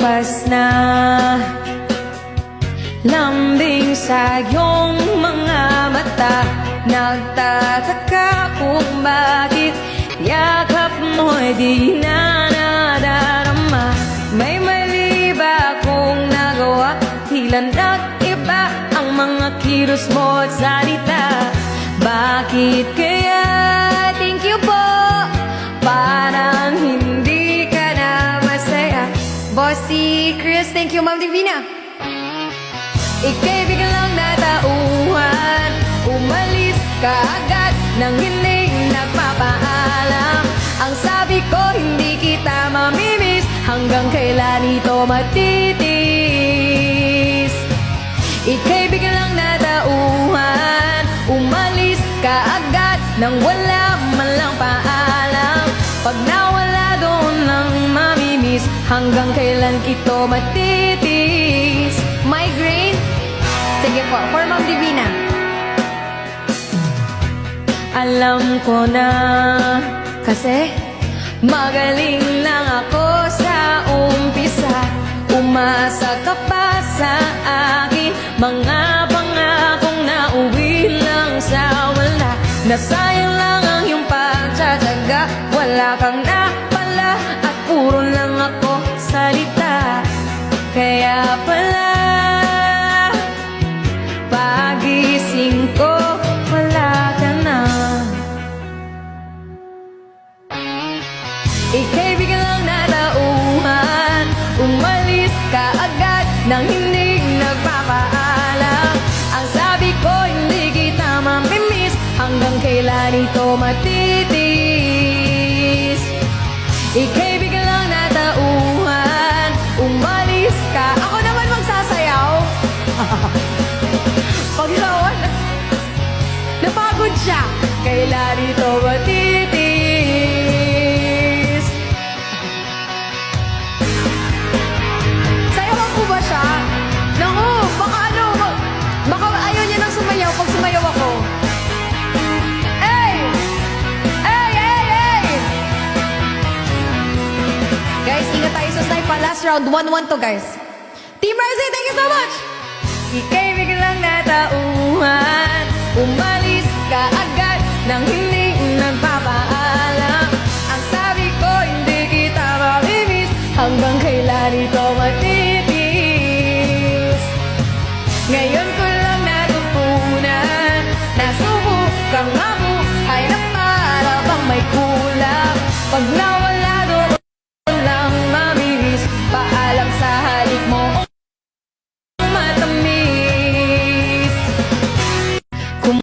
lumagpas na. Lambing sa iyong mga mata, nagtataka kung bakit yakap mo'y di na nadarama. May mali ba akong nagawa? Tila nag-iba ang mga kilos mo at salita. Bakit kaya? Thank you po. Parang hindi ka na masaya. Bossy Chris, thank you Ma'am Divina. Ika'y biglang natauhan, umalis ka agad nang hindi nagpapaalam. Ang sabi ko hindi kita mamimiss, hanggang kailan ito matitis? Ika'y biglang natauhan, umalis ka agad nang wala man lang paalam. Pag nawala doon lang mamimiss, hanggang kailan ito matitis? Migraine? Sige po, for Ma'am Divina. Alam ko na, kasi magaling lang ako sa umpisa. Umasa ka pa sa akin, mga pangakong nauwi lang sa wala. Nasayang lang ang iyong pagtsatsaga, wala kang napala at puro lang ako salita. Kaya pala pagising ko, wala ka na. Ika'y biglang natauhan, umalis ka agad nang hindi nagpapaalam. Ang sabi ko hindi kita mamimiss, hanggang kailan ito matitis? Ika'y biglang natauhan, umalis ka. Ako naman magsasayaw. Pagkawan, napagod siya. Kailan ito matitis? Sayawan ko ba siya? Naku, baka ano, baka ayaw niya nang sumayaw pag sumayaw ako. Hey! Hey, hey, hey! Guys, ingat tayo sa sniper. Last round, 1-1 to guys. Team Rising, thank you so much! Ika'y biglang natauhan, umalis ka agad nang hindi nagpapaalam. Ang sabi ko hindi kita mamimiss, hanggang kailan ito matitis? Ngayon ko lang natutunan, nasubukang mabuhay na para bang may kulang. Pag